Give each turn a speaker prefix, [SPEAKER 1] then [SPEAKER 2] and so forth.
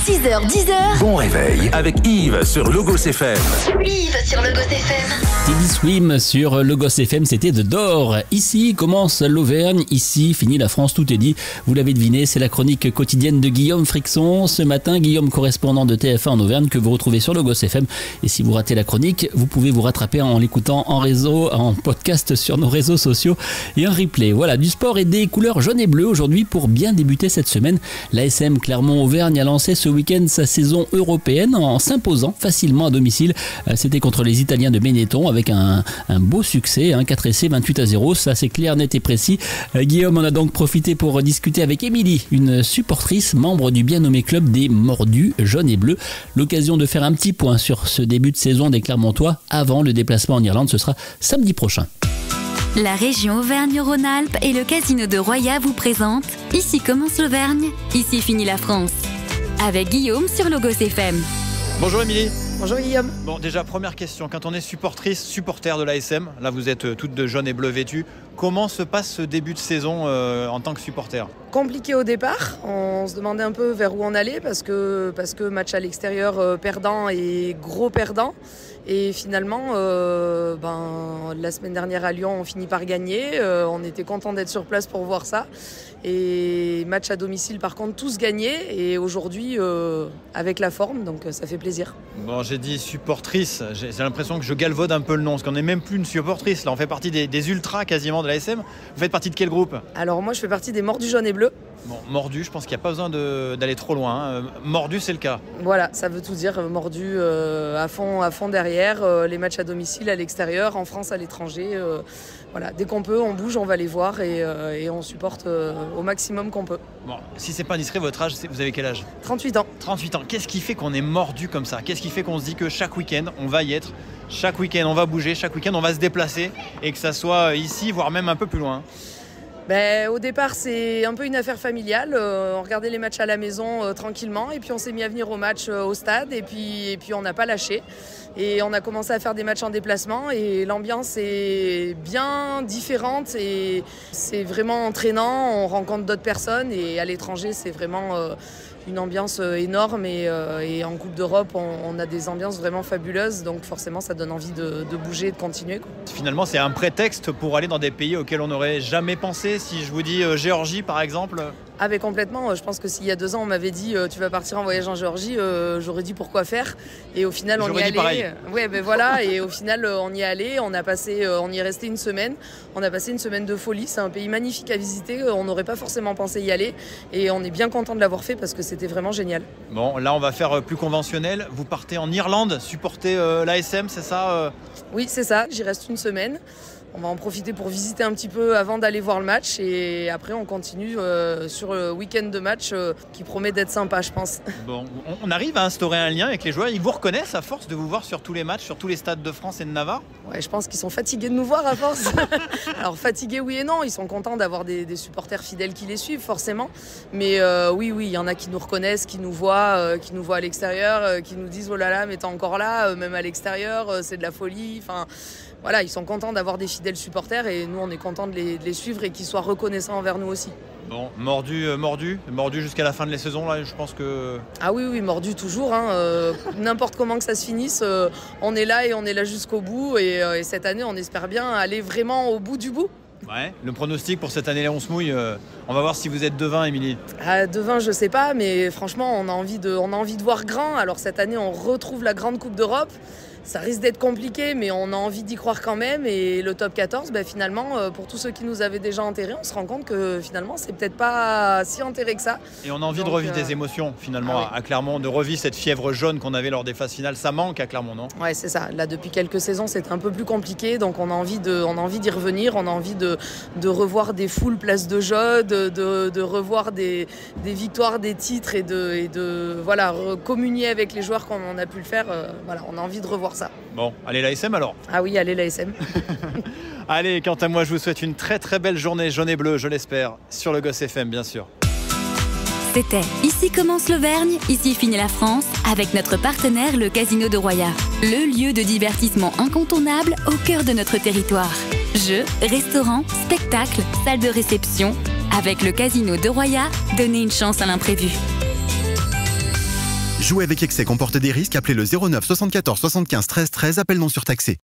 [SPEAKER 1] 6h, 10h.
[SPEAKER 2] Bon réveil avec Yves sur Logos FM.
[SPEAKER 1] Yves sur Logos FM.
[SPEAKER 3] Teddy Swim sur Logos FM, c'était de d'or. Ici commence l'Auvergne, ici finit la France, tout est dit. Vous l'avez deviné, c'est la chronique quotidienne de Guillaume Frixon. Ce matin, Guillaume, correspondant de TF1 en Auvergne, que vous retrouvez sur Logos FM. Et si vous ratez la chronique, vous pouvez vous rattraper en l'écoutant en réseau, en podcast sur nos réseaux sociaux et en replay. Voilà, du sport et des couleurs jaune et bleu aujourd'hui pour bien débuter cette semaine. L'ASM Clermont-Auvergne a lancé ce week-end sa saison européenne en s'imposant facilement à domicile. C'était contre les Italiens de Benetton avec un beau succès, 4 essais, 28-0. Ça, c'est clair, net et précis. Guillaume en a donc profité pour discuter avec Émilie, une supportrice, membre du bien nommé club des Mordus jaunes et bleus. L'occasion de faire un petit point sur ce début de saison des Clermontois avant le déplacement en Irlande. Ce sera samedi prochain.
[SPEAKER 4] La région Auvergne-Rhône-Alpes et le casino de Roya vous présentent Ici commence l'Auvergne, ici finit la France. Avec Guillaume sur Logos FM.
[SPEAKER 5] Bonjour Émilie.
[SPEAKER 6] Bonjour Guillaume.
[SPEAKER 5] Bon, déjà première question, quand on est supporter de l'ASM, là vous êtes toutes de jaune et bleu vêtues, comment se passe ce début de saison en tant que supporter ?
[SPEAKER 6] Compliqué au départ, on se demandait un peu vers où on allait parce que match à l'extérieur perdant et gros perdant. Et finalement, la semaine dernière à Lyon, on finit par gagner. On était content d'être sur place pour voir ça. Et match à domicile, par contre, tous gagnés. Et aujourd'hui, avec la forme, donc ça fait plaisir.
[SPEAKER 5] Bon, j'ai dit supportrice. J'ai l'impression que je galvaude un peu le nom, parce qu'on n'est même plus une supportrice. Là, on fait partie des ultras quasiment de l'ASM. Vous faites partie de quel groupe ?
[SPEAKER 6] Alors moi, je fais partie des Mordus jaunes et bleus.
[SPEAKER 5] Bon, Mordus, je pense qu'il n'y a pas besoin d'aller trop loin. Mordus, c'est le cas.
[SPEAKER 6] Voilà, ça veut tout dire. Mordus à fond derrière. Les matchs à domicile, à l'extérieur, en France, à l'étranger. Voilà, dès qu'on peut, on bouge, on va les voir et on supporte au maximum qu'on peut.
[SPEAKER 5] Bon, si c'est pas indiscret, votre âge, vous avez quel âge ?
[SPEAKER 6] 38 ans.
[SPEAKER 5] 38 ans. Qu'est-ce qui fait qu'on est mordu comme ça ? Qu'est-ce qui fait qu'on se dit que chaque week-end, on va y être ? Chaque week-end, on va bouger. Chaque week-end, on va se déplacer et que ça soit ici, voire même un peu plus loin ?
[SPEAKER 6] Au départ, c'est un peu une affaire familiale. On regardait les matchs à la maison tranquillement et puis on s'est mis à venir au match au stade et puis on n'a pas lâché. Et on a commencé à faire des matchs en déplacement et l'ambiance est bien différente et c'est vraiment entraînant. On rencontre d'autres personnes et à l'étranger, c'est vraiment une ambiance énorme et en Coupe d'Europe, on a des ambiances vraiment fabuleuses. Donc forcément, ça donne envie de bouger et de continuer, quoi.
[SPEAKER 5] Finalement, c'est un prétexte pour aller dans des pays auxquels on n'aurait jamais pensé. Si je vous dis Géorgie, par exemple.
[SPEAKER 6] Ah mais complètement, je pense que s'il y a 2 ans on m'avait dit tu vas partir en voyage en Géorgie, j'aurais dit pourquoi faire et au final on y est allé.
[SPEAKER 5] Pareil.
[SPEAKER 6] Ouais, voilà, et au final on y est allé, on y est resté une semaine. On a passé une semaine de folie, c'est un pays magnifique à visiter, on n'aurait pas forcément pensé y aller et on est bien content de l'avoir fait parce que c'était vraiment génial.
[SPEAKER 5] Bon, là on va faire plus conventionnel, vous partez en Irlande, supporter l'ASM, c'est ça
[SPEAKER 6] Oui, c'est ça, j'y reste une semaine. On va en profiter pour visiter un petit peu avant d'aller voir le match et après on continue sur le week-end de match qui promet d'être sympa, je pense.
[SPEAKER 5] Bon, on arrive à instaurer un lien avec les joueurs. Ils vous reconnaissent à force de vous voir sur tous les matchs, sur tous les stades de France et de Navarre ?
[SPEAKER 6] Ouais, je pense qu'ils sont fatigués de nous voir à force. Alors fatigués oui et non, ils sont contents d'avoir des supporters fidèles qui les suivent forcément. Mais oui, il y en a qui nous reconnaissent, qui nous voient à l'extérieur, qui nous disent oh là là mais t'es encore là, même à l'extérieur, c'est de la folie. Enfin, voilà, ils sont contents d'avoir des fidèles supporters et nous on est contents de les suivre et qu'ils soient reconnaissants envers nous aussi.
[SPEAKER 5] Bon, mordu jusqu'à la fin de la saison là, je pense que...
[SPEAKER 6] Ah oui, mordu toujours, n'importe comment que ça se finisse, on est là et on est là jusqu'au bout et cette année on espère bien aller vraiment au bout du bout.
[SPEAKER 5] Ouais, le pronostic pour cette année-là, on se mouille. On va voir si vous êtes devin, Émilie.
[SPEAKER 6] Devin, je sais pas, mais franchement, on a envie de voir grand. Alors cette année, on retrouve la grande Coupe d'Europe. Ça risque d'être compliqué, mais on a envie d'y croire quand même. Et le top 14, finalement, pour tous ceux qui nous avaient déjà enterrés, on se rend compte que finalement, c'est peut-être pas si enterré que ça.
[SPEAKER 5] Et on a envie de revivre des émotions, finalement, à Clermont, de revivre cette fièvre jaune qu'on avait lors des phases finales. Ça manque à Clermont, non ?
[SPEAKER 6] Ouais, c'est ça. Là, depuis quelques saisons, c'était un peu plus compliqué. Donc, on a envie d'y revenir. On a envie de revoir des foules place de jeu, de revoir des victoires, des titres et de communier avec les joueurs comme on a pu le faire. On a envie de revoir ça.
[SPEAKER 5] Bon, allez l'ASM alors.
[SPEAKER 6] Ah oui, allez l'ASM.
[SPEAKER 5] Allez, quant à moi, je vous souhaite une très très belle journée jaune et bleu, je l'espère, sur le Logos FM, bien sûr.
[SPEAKER 4] C'était Ici commence l'Auvergne, ici finit la France, avec notre partenaire le Casino de Roya. Le lieu de divertissement incontournable au cœur de notre territoire. Jeux, restaurants, spectacles, salles de réception. Avec le casino de Roya, donnez une chance à l'imprévu.
[SPEAKER 7] Jouer avec excès comporte des risques. Appelez le 09 74 75 13 13. Appel non surtaxé.